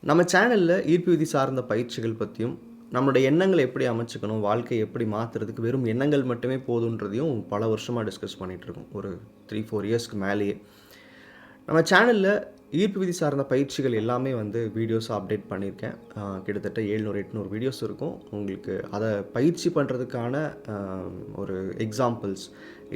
நம்ம சேனலில் ஈர்ப்பு விதி சார்ந்த பயிற்சிகள் பற்றியும் நம்மளுடைய எண்ணங்களை எப்படி அமைச்சுக்கணும், வாழ்க்கையை எப்படி மாற்றுறதுக்கு வெறும் எண்ணங்கள் மட்டுமே போதுன்றதையும் பல வருஷமாக டிஸ்கஸ் பண்ணிகிட்ருக்கோம். ஒரு 3-4 இயர்ஸ்க்கு மேலேயே நம்ம சேனலில் ஈர்ப்பு விதி சார்ந்த பயிற்சிகள் எல்லாமே வீடியோஸாக அப்டேட் பண்ணியிருக்கேன். கிட்டத்தட்ட 700-800 வீடியோஸ் இருக்கும். உங்களுக்கு அதை பயிற்சி பண்ணுறதுக்கான ஒரு எக்ஸாம்பிள்ஸ்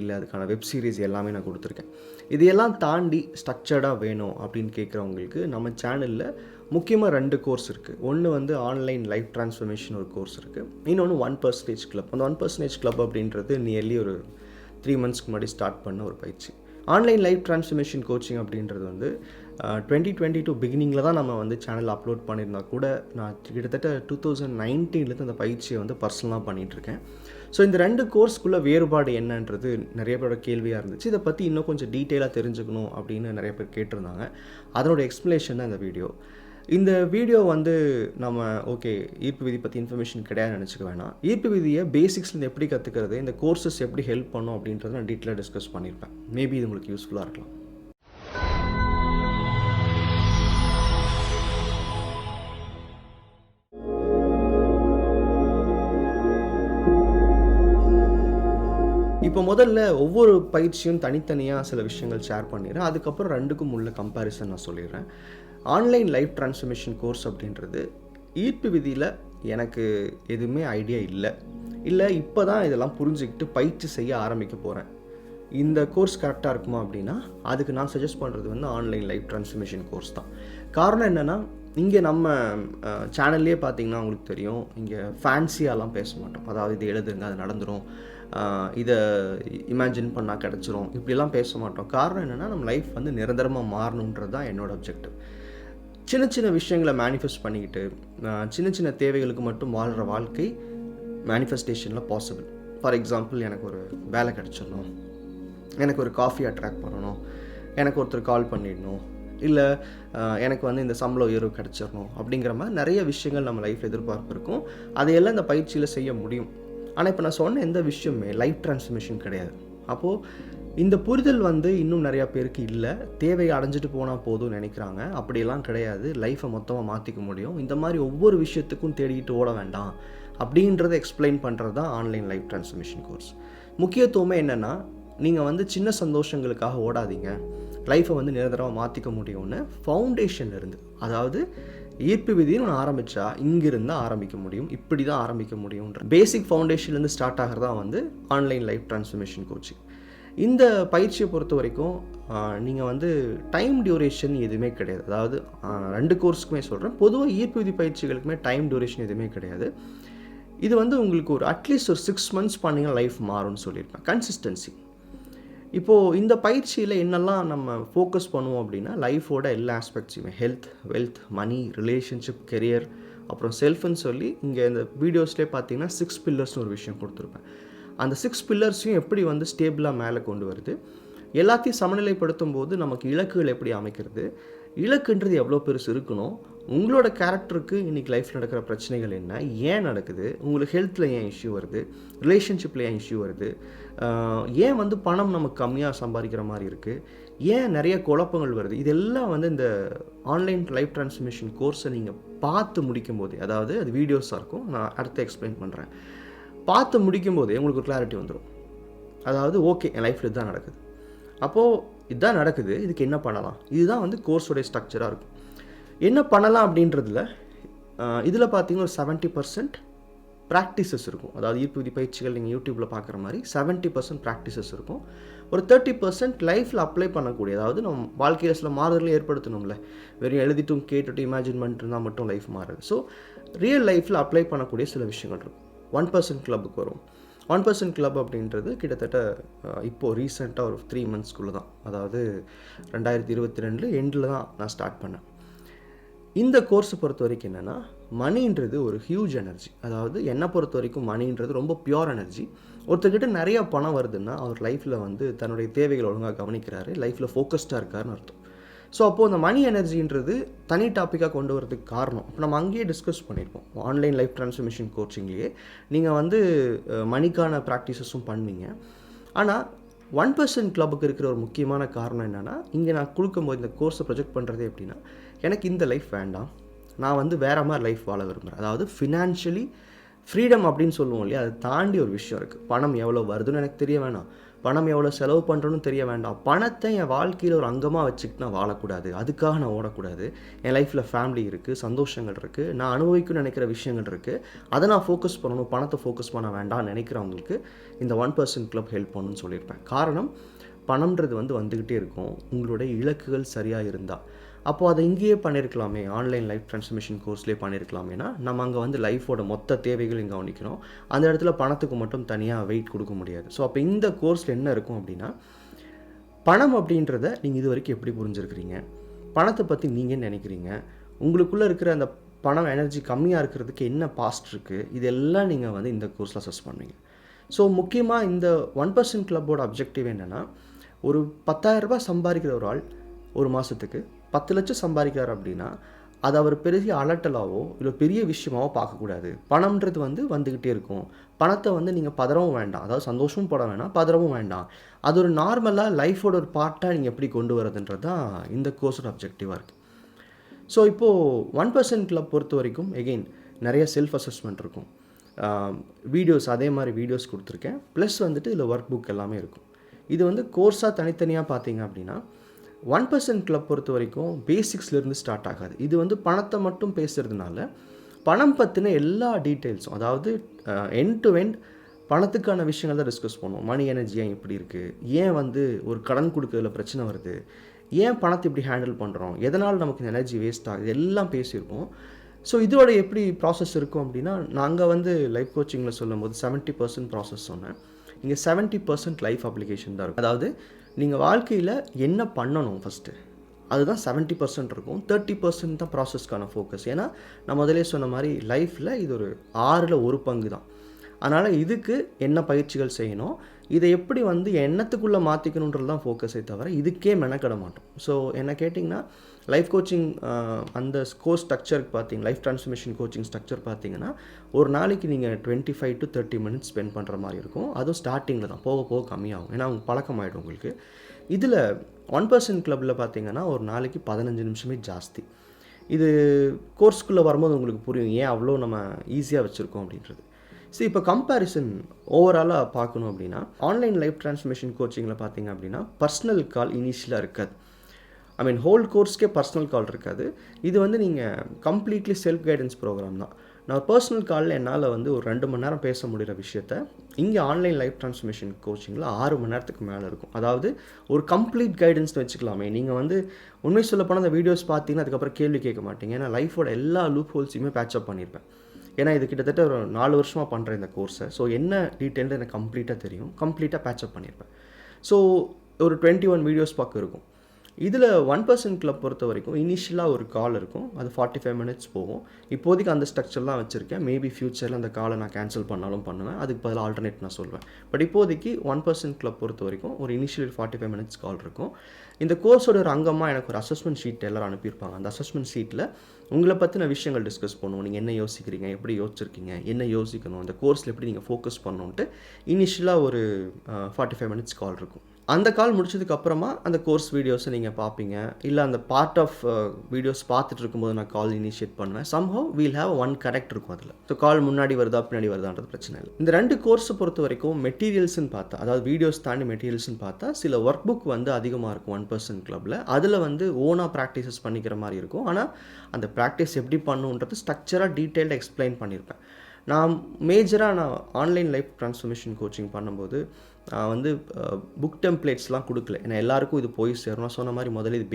இல்லை அதுக்கான வெப் சீரிஸ் எல்லாமே நான் கொடுத்துருக்கேன். இதையெல்லாம் தாண்டி ஸ்ட்ரக்சர்டாக வேணும் அப்படின்னு கேட்குறவங்களுக்கு நம்ம சேனலில் முக்கியமாக 2 கோர்ஸ் இருக்குது. ஒன்று ஆன்லைன் லைஃப் ட்ரான்ஸ்ஃபர்மேஷன் ஒரு கோர்ஸ் இருக்குது. இன்னொன்று 1% கிளப். அந்த 1% கிளப் அப்படின்றது நியர்லி ஒரு 3 மந்த்ஸ்க்கு முன்னாடி ஸ்டார்ட் பண்ண ஒரு பயிற்சி. ஆன்லைன் லைஃப் ட்ரான்ஸ்ஃபர்மேஷன் கோச்சிங் அப்படின்றது 2022 பிகினிங்கில் தான் நம்ம சேனல் அப்லோட் பண்ணியிருந்தா கூட நான் கிட்டத்தட்ட 2019 அந்த பயிற்சியை பர்சனலாக பண்ணிகிட்ருக்கேன். ஸோ இந்த 2 கோர்ஸ்க்குள்ளே வேறுபாடு என்னன்றது நிறைய பேரோட கேள்வியாக இருந்துச்சு. இதை பற்றி இன்னும் கொஞ்சம் டீட்டெயிலாக தெரிஞ்சுக்கணும் அப்படின்னு நிறைய பேர் கேட்டிருந்தாங்க. அதனோட எக்ஸ்ப்ளனேஷன் தான் இந்த வீடியோ நம்ம ஓகே ஈர்ப்பு விதி பற்றி இன்ஃபர்மேஷன் கிடையாது நினச்சிக்க வேணாம். ஈர்ப்பு விதியை பேசிக்ஸ்லேருந்து எப்படி கற்றுக்கிறது, இந்த கோர்சஸ் எப்படி ஹெல்ப் பண்ணும் அப்படின்றத நான் டீட்டெயிலாக டிஸ்கஸ் பண்ணியிருப்பேன். மேபி இது உங்களுக்கு யூஸ்ஃபுல்லாக இருக்கலாம். இப்போ முதல்ல ஒவ்வொரு பயிற்சியும் தனித்தனியாக சில விஷயங்கள் ஷேர் பண்ணிடுறேன். அதுக்கப்புறம் 2க்கும் உள்ள கம்பேரிசன் நான் சொல்லிடுறேன். ஆன்லைன் லைஃப் ட்ரான்ஸ்ஃபர்மேஷன் கோர்ஸ் அப்படின்றது ஈர்ப்பு விதியில் எனக்கு எதுவுமே ஐடியா இல்லை இப்போ தான் இதெல்லாம் புரிஞ்சுக்கிட்டு பயிற்சி செய்ய ஆரம்பிக்க போகிறேன். இந்த கோர்ஸ் கரெக்டாக இருக்குமா அப்படின்னா அதுக்கு நான் சஜஸ்ட் பண்ணுறது ஆன்லைன் லைஃப் ட்ரான்ஸ்ஃபர்மேஷன் கோர்ஸ் தான். காரணம் என்னென்னா இங்கே நம்ம சேனல்லே பார்த்திங்கன்னா உங்களுக்கு தெரியும், இங்கே ஃபேன்சியாலாம் பேச மாட்டோம். அதாவது இது எழுதுங்க அது நடந்துடும், இதை இமேஜின் பண்ணால் கிடச்சிரும், இப்படிலாம் பேச மாட்டோம். காரணம் என்னென்னா நம்ம லைஃப் நிரந்தரமாக மாறணுன்றது தான் என்னோடய அப்ஜெக்டிவ். சின்ன சின்ன விஷயங்களை மேனிஃபெஸ்ட் பண்ணிக்கிட்டு சின்ன சின்ன தேவைகளுக்கு மட்டும் வாழ்கிற வாழ்க்கை மேனிஃபெஸ்டேஷனில் பாசிபிள். ஃபார் எக்ஸாம்பிள், எனக்கு ஒரு வேலை கிடச்சிடணும், எனக்கு ஒரு காஃபி அட்ராக்ட் பண்ணணும், எனக்கு ஒருத்தர் கால் பண்ணிடணும், இல்லை எனக்கு இந்த சம்பள உயர்வு கிடச்சிடணும், அப்படிங்கிற மாதிரி நிறைய விஷயங்கள் நம்ம லைஃப் எதிர்பார்ப்பு இருக்கும். அதையெல்லாம் இந்த பயிற்சியில் செய்ய முடியும். ஆனால் இப்போ நான் சொன்ன எந்த விஷயமே லைஃப் ட்ரான்ஸ்ஃபர்மேஷன் கிடையாது. அப்போது இந்த புரிதல் இன்னும் நிறையா பேருக்கு இல்லை. தேவையை அடைஞ்சிட்டு போனால் போதும் நினைக்கிறாங்க. அப்படியெல்லாம் கிடையாது. லைஃப்பை மொத்தமாக மாற்றிக்க முடியும். இந்த மாதிரி ஒவ்வொரு விஷயத்துக்கும் தேடிக்கிட்டு ஓட வேண்டாம் அப்படின்றத எக்ஸ்பிளைன் பண்ணுறது தான் ஆன்லைன் லைஃப் ட்ரான்ஸ்ஃபர்மேஷன் கோர்ஸ். முக்கியத்துவமே என்னென்னா, நீங்கள் சின்ன சந்தோஷங்களுக்காக ஓடாதீங்க, லைஃப்பை நிரந்தரமாக மாற்றிக்க முடியும்னு ஃபவுண்டேஷன்ல இருந்து, அதாவது ஈர்ப்பு விதின்னு ஒன்று ஆரம்பித்தா இங்கிருந்து ஆரம்பிக்க முடியும், இப்படி தான் ஆரம்பிக்க முடியுன்ற பேசிக் ஃபவுண்டேஷன்லேருந்து ஸ்டார்ட் ஆகிறதா ஆன்லைன் லைஃப் ட்ரான்ஸ்ஃபர்மேஷன் கோச்சிங். இந்த பயிற்சியை பொறுத்த வரைக்கும் நீங்கள் டைம் டியூரேஷன் எதுவுமே கிடையாது. அதாவது 2 கோர்ஸுக்குமே சொல்கிறேன். பொதுவாக ஈர்ப்பு விதி பயிற்சிகளுக்குமே டைம் டியூரேஷன் எதுவுமே கிடையாது. இது உங்களுக்கு ஒரு அட்லீஸ்ட் ஒரு 6 மந்த்ஸ் பண்ணிங்கன்னா லைஃப் மாறும்னு சொல்லியிருப்பேன். கன்சிஸ்டன்சி. இப்போது இந்த பயிற்சியில் என்னெல்லாம் நம்ம ஃபோக்கஸ் பண்ணுவோம் அப்படின்னா, லைஃபோட எல்லா ஆஸ்பெக்ட்ஸுமே, health, wealth, money, relationship, career, அப்புறம் செல்ஃப்னு சொல்லி இங்கே இந்த வீடியோஸ்லேயே பார்த்தீங்கன்னா 6 பில்லர்ஸ்னு ஒரு விஷயம் கொடுத்துருப்பேன். அந்த 6 பில்லர்ஸையும் எப்படி ஸ்டேபிளாக மேலே கொண்டு வருது, எல்லாத்தையும் சமநிலைப்படுத்தும் போது நமக்கு இலக்குகள் எப்படி அமைக்கிறது, இலக்குன்றது எவ்வளோ பெருசு இருக்கணும், உங்களோட கேரக்டருக்கு இன்றைக்கி லைஃப்பில் நடக்கிற பிரச்சனைகள் என்ன, ஏன் நடக்குது, உங்களுக்கு ஹெல்த்தில் ஏன் இஷ்யூ வருது, ரிலேஷன்ஷிப்பில் ஏன் இஷ்யூ வருது, ஏன் பணம் நமக்கு கம்மியாக சம்பாதிக்கிற மாதிரி இருக்குது, ஏன் நிறைய குழப்பங்கள் வருது, இதெல்லாம் இந்த ஆன்லைன் லைஃப் ட்ரான்ஸ்ஃபர்மேஷன் கோர்ஸை நீங்கள் பார்த்து முடிக்கும் போதே, அதாவது அது வீடியோஸாக இருக்கும், நான் அடுத்து எக்ஸ்பிளைன் பண்ணுறேன், பார்த்து முடிக்கும் போதே உங்களுக்கு ஒரு கிளாரிட்டி வந்துடும். அதாவது ஓகே, என் லைஃப்பில் இதுதான் நடக்குது, அப்போது இதுதான் நடக்குது, இதுக்கு என்ன பண்ணலாம், இதுதான் கோர்ஸோடைய ஸ்ட்ரக்சராக இருக்கும். என்ன பண்ணலாம் அப்படின்றதுல இதில் பார்த்தீங்கன்னா ஒரு 70% ப்ராக்டிசஸ் இருக்கும். அதாவது ஈர்ப்பு விதி பயிற்சிகள் நீங்கள் யூடியூப்பில் பார்க்குற மாதிரி 70% ப்ராக்டிசஸ் இருக்கும். ஒரு 30% லைஃப்பில் அப்ளை பண்ணக்கூடிய, அதாவது நம்ம வாழ்க்கையில் சில மாறுதல்களை ஏற்படுத்தணும்ல, வெறும் எழுதிட்டும் கேட்டுட்டு இமேஜின் பண்ணிட்டு இருந்தால் மட்டும் லைஃப் மாறுது. ஸோ ரியல் லைஃப்பில் அப்ளை பண்ணக்கூடிய சில விஷயங்கள் இருக்கும். 1% கிளப்புக்கு வரும். 1% கிளப் அப்படின்றது கிட்டத்தட்ட இப்போது ரீசெண்டாக ஒரு 3 மந்த்ஸ்க்குள்ளே தான், அதாவது 2022 எண்டில் தான் நான் ஸ்டார்ட் பண்ணேன். இந்த கோர்ஸை பொறுத்த வரைக்கும் என்னென்னா, மணின்றது ஒரு ஹியூஜ் எனர்ஜி. அதாவது என்னை பொறுத்த வரைக்கும் மணின்றது ரொம்ப பியூர் எனர்ஜி. ஒருத்தர்கிட்ட நிறையா பணம் வருதுன்னா அவர் லைஃப்பில் தன்னுடைய தேவைகளை ஒழுங்காக கவனிக்கிறாரு, லைஃப்பில் ஃபோக்கஸ்டாக இருக்காருன்னு அர்த்தம். ஸோ அப்போது அந்த மணி எனர்ஜின்றது தனி டாப்பிக்காக கொண்டு வரதுக்கு காரணம் இப்போ நம்ம அங்கேயே டிஸ்கஸ் பண்ணியிருப்போம். ஆன்லைன் லைஃப் ட்ரான்ஸ்ஃபர்மேஷன் கோச்சிங்லேயே நீங்கள் மணிக்கான ப்ராக்டிசஸும் பண்ணுவீங்க. ஆனால் 1% கிளப்புக்கு இருக்கிற ஒரு முக்கியமான காரணம் என்னென்னா, இங்கே நான் கொடுக்கும்போது இந்த கோர்ஸை ப்ரொஜெக்ட் பண்ணுறது எப்படின்னா, எனக்கு இந்த லைஃப் வேண்டாம், நான் வந்து வேறு மாதிரி லைஃப் வாழ விரும்புகிறேன். அதாவது ஃபினான்ஷியலி ஃப்ரீடம் அப்படின்னு சொல்லுவோம் இல்லையா, அதை தாண்டி ஒரு விஷயம் இருக்குது. பணம் எவ்வளோ வருதுன்னு எனக்கு தெரிய வேணாம், பணம் எவ்வளோ செலவு பண்ணுறோன்னு தெரிய வேண்டாம், பணத்தை என் வாழ்க்கையில் ஒரு அங்கமாக வச்சுக்கிட்டு நான் வாழக்கூடாது, அதுக்காக நான் ஓடக்கூடாது. என் லைஃப்பில் ஃபேமிலி இருக்குது, சந்தோஷங்கள் இருக்குது, நான் அனுபவிக்கணும்னு நினைக்கிற விஷயங்கள் இருக்குது, அதை நான் ஃபோக்கஸ் பண்ணணும், பணத்தை ஃபோக்கஸ் பண்ண வேண்டாம்னு நினைக்கிறவங்களுக்கு இந்த 1% கிளப் ஹெல்ப் பண்ணணும்னு சொல்லியிருப்பேன். காரணம், பணம்ன்றது வந்துக்கிட்டே இருக்கும் உங்களுடைய இலக்குகள் சரியாக இருந்தால். அப்போது அதை இங்கேயே பண்ணியிருக்கலாமே, ஆன்லைன் லைஃப் ட்ரான்ஸ்ஃபர்மேஷன் கோர்ஸ்லேயே பண்ணியிருக்கலாமேனா நம்ம அங்கே வந்து லைஃபோட மொத்த தேவைகளையும் கவனிக்கணும். அந்த இடத்துல பணத்துக்கு மட்டும் தனியாக வெயிட் கொடுக்க முடியாது. ஸோ அப்போ இந்த கோர்ஸில் என்ன இருக்கும் அப்படின்னா, பணம் அப்படின்றத நீங்கள் இது வரைக்கும் எப்படி புரிஞ்சுருக்கிறீங்க, பணத்தை பற்றி நீங்கள் நினைக்கிறீங்க, உங்களுக்குள்ளே இருக்கிற அந்த பணம் எனர்ஜி கம்மியாக இருக்கிறதுக்கு என்ன பாஸ்ட் இருக்குது, இதெல்லாம் நீங்கள் வந்து இந்த கோர்ஸில் அசஸ் பண்ணுவீங்க. ஸோ முக்கியமாக இந்த 1% கிளப்போட அப்ஜெக்டிவ் என்னென்னா, ஒரு 10,000 ரூபாய் சம்பாதிக்கிற ஒரு ஆள் ஒரு மாதத்துக்கு 10 லட்சம் சம்பாதிக்கிறார் அப்படின்னா அது அவர் பெரிய அலட்டலாவோ இல்லை பெரிய விஷயமாவோ பார்க்கக்கூடாது. பணம்ன்றது வந்துக்கிட்டே இருக்கும். பணத்தை நீங்கள் பதறவும் வேண்டாம், அதாவது சந்தோஷமும் பட வேண்டாம், பதறவும் வேண்டாம். அது ஒரு நார்மலாக லைஃபோட ஒரு பார்ட்டாக நீங்கள் எப்படி கொண்டு வரதுன்றது தான் இந்த கோர்ஸோட அப்ஜெக்டிவாக இருக்குது. ஸோ இப்போது 1% கிளப் பொறுத்த வரைக்கும் எகெயின் நிறைய செல்ஃப் அசஸ்மெண்ட் இருக்கும், வீடியோஸ் அதே மாதிரி வீடியோஸ் கொடுத்துருக்கேன், ப்ளஸ் இதில் ஒர்க் புக் எல்லாமே இருக்கும். இது கோர்ஸாக தனித்தனியாக பார்த்தீங்க அப்படின்னா 1% கிளப் பொறுத்த வரைக்கும் பேசிக்ஸ்லேருந்து ஸ்டார்ட் ஆகாது. இது பணத்தை மட்டும் பேசுகிறதுனால பணம் பற்றின எல்லா டீட்டெயில்ஸும், அதாவது எண்ட் டு எண்ட் பணத்துக்கான விஷயங்கள் தான் டிஸ்கஸ் பண்ணுவோம். மணி எனர்ஜி ஏன் இப்படி இருக்குது, ஏன் ஒரு கடன் கொடுக்கறதுல பிரச்சனை வருது, ஏன் பணத்தை இப்படி ஹேண்டில் பண்ணுறோம், எதனால் நமக்கு இந்த எனர்ஜி வேஸ்ட் ஆகுது, எல்லாம் பேசியிருக்கோம். ஸோ இதோட எப்படி ப்ராசஸ் இருக்கும் அப்படின்னா, நாங்கள் லைஃப் கோச்சிங்கில் சொல்லும் போது 70% ப்ராசஸ் சொன்னேன். இங்கே 70% லைஃப் அப்ளிகேஷன் தான் இருக்கும். அதாவது நீங்கள் வாழ்க்கையில் என்ன பண்ணணும் ஃபஸ்ட்டு, அதுதான் 70% இருக்கும். 30% தான் ப்ராசஸ்க்கான ஃபோக்கஸ். ஏன்னா நான் முதலே சொன்ன மாதிரி லைஃப்பில் இது ஒரு 6ல் 1 பங்கு தான். அதனால் இதுக்கு என்ன பயிற்சிகள் செய்யணும், இதை எப்படி எண்ணத்துக்குள்ளே மாற்றிக்கணுன்றது தான் ஃபோக்கஸே தவிர இதுக்கே மெனக்கட மாட்டோம். ஸோ என்ன கேட்டிங்கன்னா, லைஃப் கோச்சிங் அந்த கோர்ஸ் ஸ்ட்ரக்சருக்கு பார்த்தீங்கன்னா, லைஃப் ட்ரான்ஸ்ஃபர்மேஷன் கோச்சிங் ஸ்ட்ரக்சர் பார்த்தீங்கன்னா, ஒரு நாளைக்கு நீங்கள் 25 to 30 minutes ஸ்பெண்ட் பண்ணுற மாதிரி இருக்கும். அதுவும் ஸ்டார்டிங்கில் தான், போக போக கம்மியாகும், ஏன்னா அவங்க பழக்கமாகிடும் உங்களுக்கு. இதில் 1% கிளப்பில் பார்த்தீங்கன்னா ஒரு நாளைக்கு 15 நிமிஷமே ஜாஸ்தி. இது கோர்ஸ்க்குள்ளே வரும்போது உங்களுக்கு புரியும் ஏன் அவ்வளோ நம்ம ஈஸியாக வச்சுருக்கோம் அப்படின்றது. சரி, இப்போ கம்பேரிசன் ஓவராலாக பார்க்கணும் அப்படின்னா, ஆன்லைன் லைஃப் ட்ரான்ஸ்ஃபர்மேஷன் கோச்சிங்கில் பார்த்தீங்க அப்படின்னா பர்சனல் கால் இனிஷியலாக இருக்காது. ஹோல் கோர்ஸ்க்கே பர்சனல் கால் இருக்காது. இது நீங்கள் கம்ப்ளீட்லி செல்ஃப் கைடன்ஸ் ப்ரோக்ராம் தான். நான் பர்சனல் காலில் என்னால் ஒரு 2 மணி நேரம் பேச முடிகிற விஷயத்த இங்கே ஆன்லைன் லைஃப் ட்ரான்ஸ்ஃபர்மேஷன் கோச்சிங்கில் 6 மணி நேரத்துக்கு மேலே இருக்கும். அதாவது ஒரு கம்ப்ளீட் கைடன்ஸ்னு வச்சுக்கலாமே. நீங்கள் உண்மை சொல்லப்போனால் அந்த வீடியோஸ் பார்த்தீங்கன்னா அதுக்கப்புறம் கேள்வி கேட்க மாட்டீங்க. ஏன்னா லைஃபோட எல்லா லூப் ஹோல்ஸையுமே பேட்சப் பண்ணியிருப்பேன். ஏன்னா இது கிட்டத்தட்ட ஒரு 4 வருஷமாக பண்ணுறேன் இந்த கோர்ஸை. ஸோ என்ன டீட்டெயில்னு எனக்கு கம்ப்ளீட்டாக தெரியும், கம்ப்ளீட்டாக பேட்சப் பண்ணியிருப்பேன். ஸோ ஒரு 21 வீடியோஸ் பக்கம் இருக்கும். இதில் 1% கிளப் பொறுத்த வரைக்கும் இனிஷியலாக ஒரு கால் இருக்கும், அது 45 minutes போகும். இப்போதைக்கு அந்த ஸ்ட்ரக்சர்லாம் வச்சுருக்கேன். மேபி ஃப்யூச்சரில் அந்த காலை நான் கேன்சல் பண்ணாலும் பண்ணுவேன், அதுக்கு பதில் ஆல்டர்னேட் நான் சொல்வேன். பட் இப்போதைக்கு 1% கிளப் பொறுத்த வரைக்கும் ஒரு இனிஷியல் 45 minutes கால் இருக்கும். இந்த கோர்ஸோட ஒரு அங்கமாக எனக்கு ஒரு அசஸ்மெண்ட் ஷீட் எல்லோரும் அனுப்பியிருப்பாங்க. அந்த அசஸ்மெண்ட் ஷீட்டில் உங்களை பற்றின விஷயங்கள் டிஸ்கஸ் பண்ணுவோம். நீங்கள் என்ன யோசிக்கிறீங்க, எப்படி யோசிச்சிருக்கீங்க, என்ன யோசிக்கணும், அந்த கோர்ஸில் எப்படி நீங்கள் ஃபோக்கஸ் பண்ணணுன்ட்டு இனிஷியலாக ஒரு 45 minutes கால் இருக்கும். அந்த கால் முடிச்சதுக்கப்புறமா அந்த கோர்ஸ் வீடியோஸை நீங்கள் பார்ப்பீங்க. இல்லை அந்த பார்ட் ஆஃப் வீடியோஸ் பார்த்துட்டு இருக்கும்போது நான் கால் இனிஷியேட் பண்ணுவேன். Somehow we'll have one correct இருக்கும் அதில். ஸோ கால் முன்னாடி வருதா பின்னாடி வருதான்றது பிரச்சனை இல்லை. இந்த 2 கோர்ஸை பொறுத்த வரைக்கும் மெட்டீரியல்ஸ்னு பார்த்தா, அதாவது வீடியோஸ் தாண்டி மெட்டீரியல்ஸ்னு பார்த்தா சில ஒர்க் புக் அதிகமாக இருக்கும் 1% கிளப்பில். அதில் ஓனாக ப்ராக்டிசஸ் பண்ணிக்கிற மாதிரி இருக்கும். ஆனால் அந்த ப்ராக்டிஸ் எப்படி பண்ணுன்றது ஸ்ட்ரக்சராக டீட்டெயில்டாக எக்ஸ்பிளைன் பண்ணியிருப்பேன். நான் மேஜராக ஆன்லைன் லைஃப் ட்ரான்ஸ்ஃபர்மேஷன் கோச்சிங் பண்ணும்போது நான் புக் டெம்ப்ளேட்ஸ்லாம் கொடுக்கல. ஏன்னா எல்லாருக்கும் இது போய் சேரும். நான் சொன்ன மாதிரி முதல்ல இது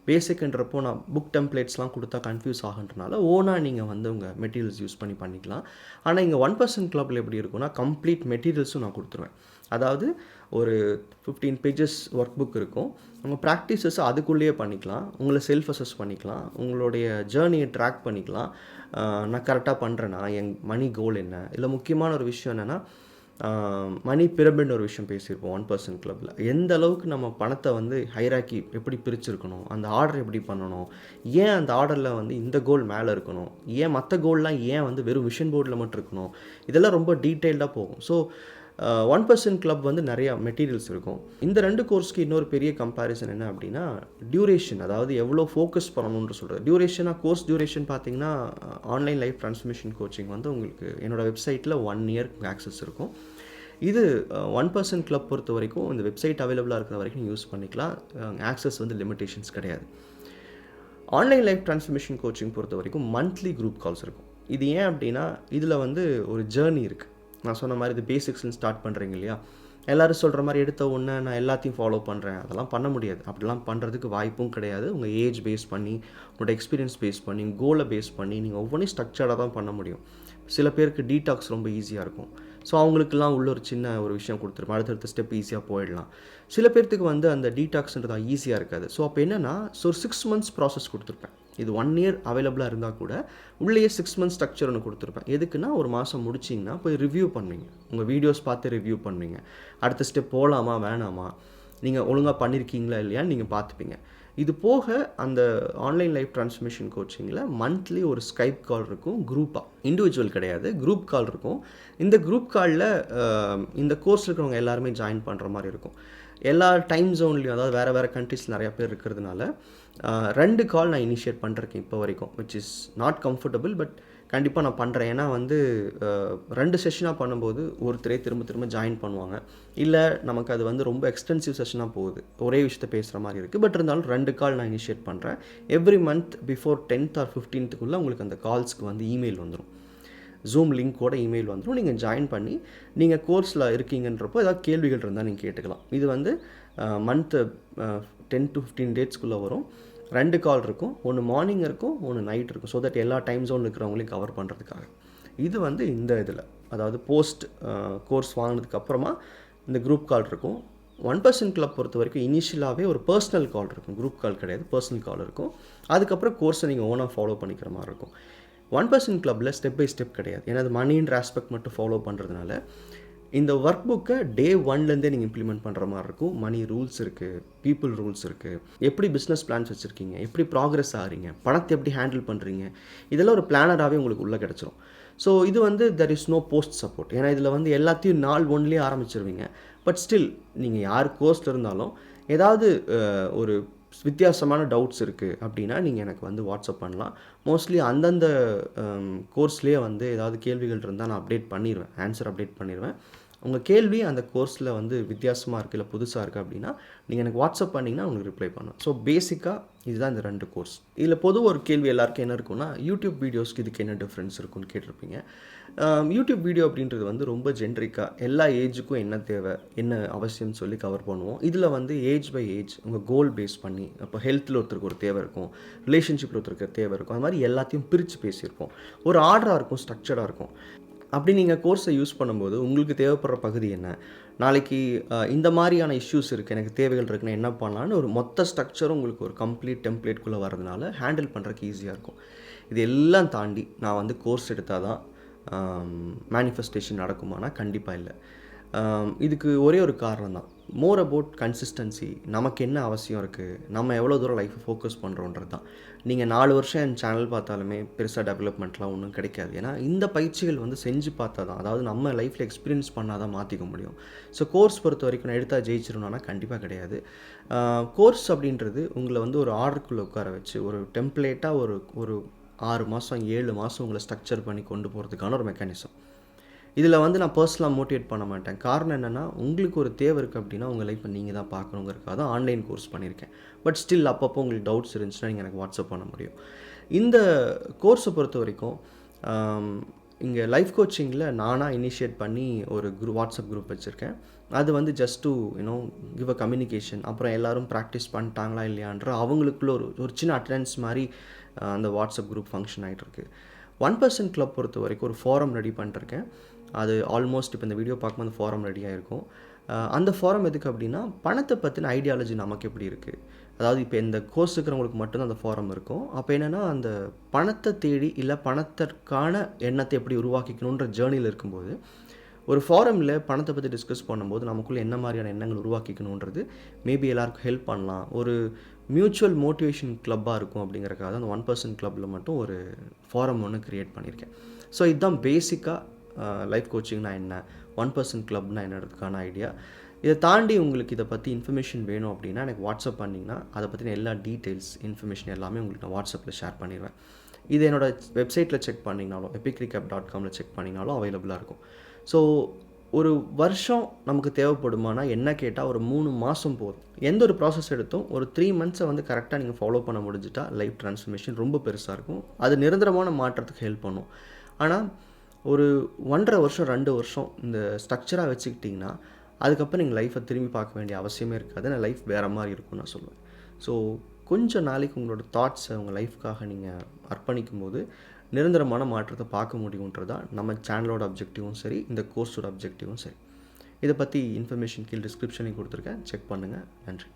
பேசிக்ன்றப்போ நான் புக் டெம்ப்ளேட்ஸ்லாம் கொடுத்தா கன்ஃபியூஸ் ஆகுன்றனால ஓனாக நீங்கள் உங்கள் மெட்டீரியல்ஸ் யூஸ் பண்ணிக்கலாம். ஆனால் இங்கே 1% கிளப்பில் எப்படி இருக்குன்னா கம்ப்ளீட் மெட்டீரியல்ஸும் நான் கொடுத்துருவேன். அதாவது ஒரு 15 pages ஒர்க் புக் இருக்கும். உங்கள் ப்ராக்டிசஸ் அதுக்குள்ளேயே பண்ணிக்கலாம், உங்களை செல்ஃப் அசஸ் பண்ணிக்கலாம், உங்களுடைய ஜேர்னியை ட்ராக் பண்ணிக்கலாம். நான் கரெக்டாக பண்ணுறேன்னா, என் மணி கோல் என்ன, இல்லை முக்கியமான ஒரு விஷயம் என்னென்னா மணி பிரமிட்னு ஒரு விஷயம் பேசியிருப்போம் 1% கிளப்பில். எந்த அளவுக்கு நம்ம பணத்தை ஹைராக்கி எப்படி பிரிச்சுருக்கணும், அந்த ஆர்டர் எப்படி பண்ணணும், ஏன் அந்த ஆர்டரில் இந்த கோல் மேலே இருக்கணும், ஏன் மற்ற கோல்லாம் ஏன் வெறும் விஷன் போர்டில் மட்டும் இருக்கணும், இதெல்லாம் ரொம்ப டீட்டெயில்டாக போகும். ஸோ 1% கிளப் வந்து நிறையா மெட்டீரியல்ஸ் இருக்கும். இந்த 2 கோர்ஸ்க்கு இன்னொரு பெரிய கம்பேரிசன் என்ன அப்படின்னா டியூரேஷன், அதாவது எவ்வளோ ஃபோக்கஸ் பண்ணணுன்ற சொல்கிறது. டியூரேஷனாக கோர்ஸ் டியூரேஷன் பார்த்தீங்கன்னா ஆன்லைன் லைஃப் ட்ரான்ஸ்ஃபர்மேஷன் கோச்சிங் வந்து உங்களுக்கு என்னோடய வெப்சைட்டில் 1 இயர் ஆக்சஸ் இருக்கும். இது 1% கிளப் பொறுத்த வரைக்கும் இந்த வெப்சைட் அவைலபிளாக இருக்கிற வரைக்கும் யூஸ் பண்ணிக்கலாம். ஆக்சஸ் வந்து லிமிடேஷன்ஸ் கிடையாது. ஆன்லைன் லைஃப் ட்ரான்ஸ்ஃபர்மேஷன் கோச்சிங் பொறுத்த வரைக்கும் மந்த்லி குரூப் கால்ஸ் இருக்கும். இது ஏன் அப்படின்னா இதில் வந்து ஒரு ஜேர்னி இருக்குது. நான் சொன்ன மாதிரி இது பேசிக்ஸ்ன்னு ஸ்டார்ட் பண்ணுறீங்க இல்லையா, எல்லோரும் சொல்கிற மாதிரி எடுத்த உடனே நான் எல்லாத்தையும் ஃபாலோ பண்ணுறேன், அதெல்லாம் பண்ண முடியாது. அப்படிலாம் பண்ணுறதுக்கு வாய்ப்பும் கிடையாது. உங்கள் ஏஜ் பேஸ் பண்ணி, உங்களோட எக்ஸ்பீரியன்ஸ் பேஸ் பண்ணி, கோலை பேஸ் பண்ணி நீங்கள் ஒவ்வொன்றையும் ஸ்ட்ரக்சர்டாக தான் பண்ண முடியும். சில பேருக்கு டீடாக்ஸ் ரொம்ப ஈஸியாக இருக்கும். ஸோ அவங்களுக்குலாம் உள்ள ஒரு சின்ன ஒரு விஷயம் கொடுத்துருப்பேன், அடுத்தடுத்த ஸ்டெப் ஈஸியாக போயிடலாம். சில பேர்த்துக்கு வந்து அந்த டீடாக்ஸ்ன்றது ஈஸியாக இருக்காது. ஸோ அப்போ என்னென்னா ஒரு 6 months ப்ராசஸ் கொடுத்துருப்பேன். இது 1 year அவைலபிளாக இருந்தால் கூட உள்ளேயே 6 months ஸ்ட்ரக்சர் ஒன்று கொடுத்துருப்பேன். எதுக்குன்னா ஒரு மாதம் முடிச்சிங்கன்னா போய் ரிவ்யூ பண்ணுவீங்க, உங்கள் வீடியோஸ் பார்த்து ரிவ்யூ பண்ணுவீங்க, அடுத்த ஸ்டெப் போகலாமா வேணாமா, நீங்கள் ஒழுங்காக பண்ணியிருக்கீங்களா இல்லையான்னு நீங்கள் பார்த்துப்பீங்க. இது போக அந்த ஆன்லைன் லைஃப் ட்ரான்ஸ்ஃபர்மேஷன் கோச்சிங்கில் மந்த்லி ஒரு ஸ்கைப் கால் இருக்கும், குரூப்பாக, இண்டிவிஜுவல் கிடையாது, குரூப் கால் இருக்கும். இந்த குரூப் காலில் இந்த கோர்ஸ் இருக்கிறவங்க எல்லாருமே ஜாயின் பண்ணுற மாதிரி இருக்கும். எல்லா டைம் ஜோன்லேயும், அதாவது வேறு வேறு கண்ட்ரீஸில் நிறையா பேர் இருக்கிறதுனால 2 கால் நான் இனிஷியேட் பண்ணிருக்கேன் இப்போ வரைக்கும், which is not comfortable. But கண்டிப்பாக நான் பண்ணுறேன். ஏன்னா வந்து 2 செஷனாக பண்ணும்போது ஒருத்தரே திரும்ப திரும்ப ஜாயின் பண்ணுவாங்க, இல்லை நமக்கு அது வந்து ரொம்ப எக்ஸ்டென்சிவ் செஷனாக போகுது, ஒரே விஷயத்தை பேசுகிற மாதிரி இருக்குது. பட் இருந்தாலும் 2 கால் நான் இனிஷியேட் பண்ணுறேன். Every month before 10th or 15th உங்களுக்கு அந்த கால்ஸ்க்கு வந்து இமெயில் வந்துடும், ஜூம் லிங்க்கோட இமெயில் வந்துடும். நீங்கள் ஜாயின் பண்ணி நீங்கள் கோர்ஸில் இருக்கீங்கன்றப்போ ஏதாவது கேள்விகள் இருந்தால் நீங்கள் கேட்டுக்கலாம். இது வந்து மந்த்து 10 to 15 டேட்ஸ்க்குள்ளே வரும். 2 கால் இருக்கும், ஒன்று மார்னிங் இருக்கும், ஒன்று நைட் இருக்கும். ஸோ தட் எல்லா டைம் ஜோனில் இருக்கிறவங்களையும் கவர் பண்ணுறதுக்காக. இது வந்து இந்த இதில், அதாவது போஸ்ட் கோர்ஸ் வாங்கினதுக்கப்புறமா இந்த குரூப் கால் இருக்கும். 1% கிளப் பொறுத்த வரைக்கும் இனிஷியலாகவே ஒரு பர்சனல் கால் இருக்கும், குரூப் கால் கிடையாது, பர்சனல் கால் இருக்கும். அதுக்கப்புறம் கோர்ஸை நீங்கள் ஓனாக ஃபாலோ பண்ணிக்கிற மாதிரி இருக்கும். 1% கிளப்பில் ஸ்டெப் பை ஸ்டெப் கிடையாது. ஏன்னா அது மணின்ற ஆஸ்பெக்ட் மட்டும் ஃபாலோ பண்ணுறதுனால இந்த ஒர்க் புக்கை டே 1லேருந்தே நீங்கள் இம்ப்ளிமெண்ட் பண்ணுற மாதிரி இருக்கும். மணி ரூல்ஸ் இருக்குது, பீப்புள் ரூல்ஸ் இருக்குது, எப்படி பிஸ்னஸ் பிளான்ஸ் வச்சுருக்கீங்க, எப்படி ப்ராக்ரெஸ் ஆகிறீங்க, பணத்தை எப்படி ஹேண்டில் பண்ணுறீங்க, இதெல்லாம் ஒரு பிளானராகவே உங்களுக்கு உள்ளே கிடச்சிரும். ஸோ இது வந்து there is no post support. ஏன்னா இதில் வந்து எல்லாத்தையும் நாள் 1லேயே ஆரம்பிச்சிருவீங்க. பட் ஸ்டில் நீங்கள் யார் கோர்ஸில் இருந்தாலும் ஏதாவது ஒரு வித்தியாசமான டவுட்ஸ் இருக்குது அப்படின்னா நீங்கள் எனக்கு வந்து வாட்ஸ்அப் பண்ணலாம். மோஸ்ட்லி அந்தந்த கோர்ஸ்லேயே வந்து ஏதாவது கேள்விகள் இருந்தால் நான் அப்டேட் பண்ணிடுவேன், ஆன்சர் அப்டேட் பண்ணிடுவேன். உங்கள் கேள்வி அந்த கோர்ஸில் வந்து வித்தியாசமாக இருக்குது, இல்லை புதுசாக இருக்குது அப்படின்னா நீங்கள் எனக்கு வாட்ஸ்அப் பண்ணிங்கன்னா உங்களுக்கு ரிப்ளை பண்ணுவேன். ஸோ பேசிக்காக இதுதான் இந்த 2 கோர்ஸ். இதில் பொதுவாக ஒரு கேள்வி எல்லாருக்கும் என்ன இருக்குன்னா, யூடியூப் வீடியோஸ்க்கு இதுக்கு என்ன டிஃப்ரென்ஸ் இருக்குன்னு கேட்டிருப்பீங்க. யூடியூப் வீடியோ அப்படின்றது வந்து ரொம்ப ஜென்ரிக்காக எல்லா ஏஜுக்கும் என்ன தேவை, என்ன அவசியம்னு சொல்லி கவர் பண்ணுவோம். இதில் வந்து ஏஜ் பை ஏஜ் உங்கள் கோல் பேஸ் பண்ணி, அப்போ ஹெல்த்தில் ஒருத்தருக்கு ஒரு தேவை இருக்கும், ரிலேஷன்ஷிப்பில் ஒருத்தருக்கு தேவை இருக்கும், அது மாதிரி எல்லாத்தையும் பிரித்து பேசியிருப்போம். ஒரு ஆர்டராக இருக்கும், ஸ்ட்ரக்சர்டாக இருக்கும். அப்படி நீங்கள் கோர்ஸை யூஸ் பண்ணும்போது உங்களுக்கு தேவைப்படுற பகுதி என்ன, நாளைக்கு இந்த மாதிரியான இஷ்யூஸ் இருக்குது, எனக்கு தேவைகள் இருக்குன்னா என்ன பண்ணலான்னு ஒரு மொத்த ஸ்ட்ரக்சரும் உங்களுக்கு ஒரு கம்ப்ளீட் டெம்ப்ளேட்குள்ளே வரதுனால ஹேண்டில் பண்ணுறதுக்கு ஈஸியாக இருக்கும். இது எல்லாம் தாண்டி நான் வந்து கோர்ஸ் எடுத்தால் தான் மேனிஃபெஸ்டேஷன் நடக்குமானா கண்டிப்பாக இல்லை. இதுக்கு ஒரே ஒரு காரணம் தான், மோர் அபவுட் கன்சிஸ்டன்சி. நமக்கு என்ன அவசியம் இருக்குது, நம்ம எவ்வளோ தூரம் லைஃப்பை ஃபோக்கஸ் பண்ணுறோன்றது தான். நீங்கள் 4 வருஷம் என் சேனல் பார்த்தாலுமே பெருசாக டெவலப்மெண்ட்லாம் ஒன்றும் கிடைக்காது. ஏன்னா இந்த பயிற்சிகள் வந்து செஞ்சு பார்த்தா தான், அதாவது நம்ம லைஃப்பில் எக்ஸ்பீரியன்ஸ் பண்ணால் தான் மாற்றிக்க முடியும். ஸோ கோர்ஸ் பொறுத்த வரைக்கும் நான் எடுத்தால் ஜெயிச்சிடணும்னா கண்டிப்பாக கிடையாது. கோர்ஸ் அப்படின்றது உங்களை வந்து ஒரு ஆர்டருக்குள்ளே உட்கார வச்சு ஒரு டெம்ப்ளேட்டாக ஒரு 6 மாதம் 7 மாதம் உங்களை ஸ்ட்ரக்சர் பண்ணி கொண்டு போகிறதுக்கான ஒரு மெக்கானிசம். இதில் வந்து நான் பர்சனலாக மோட்டிவேட் பண்ண மாட்டேன். காரணம் என்னென்னா, உங்களுக்கு ஒரு தேவை இருக்குது அப்படின்னா உங்கள் லைஃப்பை நீங்கள் தான் பார்க்கணுங்கிறதுக்காக தான் ஆன்லைன் கோர்ஸ் பண்ணியிருக்கேன். பட் ஸ்டில் அப்பப்போ உங்களுக்கு டவுட்ஸ் இருந்துச்சுன்னா நீங்கள் எனக்கு வாட்ஸ்அப் பண்ண முடியும். இந்த கோர்ஸை பொறுத்த வரைக்கும் இங்கே லைஃப் கோச்சிங்கில் நானாக இனிஷியேட் பண்ணி ஒரு வாட்ஸ்அப் குரூப் வச்சுருக்கேன். அது வந்து just to give a communication. அப்புறம் எல்லோரும் ப்ராக்டிஸ் பண்ணிட்டாங்களா இல்லையான்ற அவங்களுக்குள்ள ஒரு சின்ன அட்டெண்டன்ஸ் மாதிரி அந்த வாட்ஸ்அப் குரூப் ஃபங்க்ஷன் ஆகிட்டுருக்கு. 1% கிளப் பொறுத்த வரைக்கும் ஒரு ஃபாரம் ரெடி பண்ணிருக்கேன். அது ஆல்மோஸ்ட் இப்போ இந்த வீடியோ பார்க்கும்போது அந்த ஃபாரம் ரெடியாக இருக்கும். அந்த ஃபாரம் எதுக்கு அப்படின்னா, பணத்தை பற்றின ஐடியாலஜி நமக்கு எப்படி இருக்குது, அதாவது இப்போ இந்த கோர்ஸ் இருக்கிறவங்களுக்கு மட்டும்தான் அந்த ஃபாரம் இருக்கும். அப்போ என்னென்னா, அந்த பணத்தை தேடி இல்லை பணத்திற்கான எண்ணத்தை எப்படி உருவாக்கிக்கணுன்ற ஜேர்னியில் இருக்கும்போது ஒரு ஃபாரமில் பணத்தை பற்றி டிஸ்கஸ் பண்ணும்போது நமக்குள்ளே என்ன மாதிரியான எண்ணங்கள் உருவாக்கிக்கணுன்றது மேபி எல்லாருக்கும் ஹெல்ப் பண்ணலாம். ஒரு மியூச்சுவல் மோட்டிவேஷன் கிளப்பாக இருக்கும் அப்படிங்கிறக்காக அந்த 1% கிளப்பில் மட்டும் ஒரு ஃபாரம் ஒன்று க்ரியேட் பண்ணியிருக்கேன். ஸோ இதுதான் பேசிக்காக லைஃப் கோச்சிங்னா என்ன, 1% கிளப்னா என்னதுக்கான ஐடியா. இதை தாண்டி உங்களுக்கு இதை பற்றி இன்ஃபர்மேஷன் வேணும் அப்படின்னா எனக்கு வாட்ஸ்அப் பண்ணிங்கன்னா அதை பற்றின எல்லா டீட்டெயில்ஸ் இன்ஃபர்மேஷன் எல்லாமே உங்களுக்கு நான் வாட்ஸ்அப்பில் ஷேர் பண்ணிடுவேன். இது என்னோடய வெப்சைட்டில் செக் பண்ணிங்கனாலும் epicrecap.comல செக் பண்ணிங்கனாலும் அவைலபிளாக இருக்கும். ஸோ ஒரு வருஷம் நமக்கு தேவைப்படுமானா என்ன கேட்டால் ஒரு 3 மாதம் போதும். எந்த ஒரு ப்ராசஸ் எடுத்தும் ஒரு 3 மந்த்ஸை வந்து கரெக்டாக நீங்கள் ஃபாலோ பண்ண முடிஞ்சிட்டா லைஃப் ட்ரான்ஸ்ஃபர்மேஷன் ரொம்ப பெருசாக இருக்கும். அது நிரந்தரமான மாற்றத்துக்கு ஹெல்ப் பண்ணும். ஆனால் ஒரு 1.5 வருஷம் 2 வருஷம் இந்த ஸ்ட்ரக்சராக வச்சுக்கிட்டிங்கன்னா அதுக்கப்புறம் நீங்கள் லைஃப்பை திரும்பி பார்க்க வேண்டிய அவசியமே இருக்காது. நான் லைஃப் வேறு மாதிரி இருக்கும்னு நான் சொல்லுவேன். ஸோ கொஞ்சம் நாளைக்கு உங்களோட தாட்ஸை உங்கள் லைஃப்காக நீங்கள் அர்ப்பணிக்கும் போது நிரந்தரமான மாற்றத்தை பார்க்க முடியுன்றதான் நம்ம சேனலோட அப்ஜெக்டிவும் சரி, இந்த கோர்ஸோட அப்ஜெக்டிவும் சரி. இதை பற்றி இன்ஃபர்மேஷன் கீழே டிஸ்கிரிப்ஷனையும் கொடுத்துருக்கேன், செக் பண்ணுங்கள். நன்றி.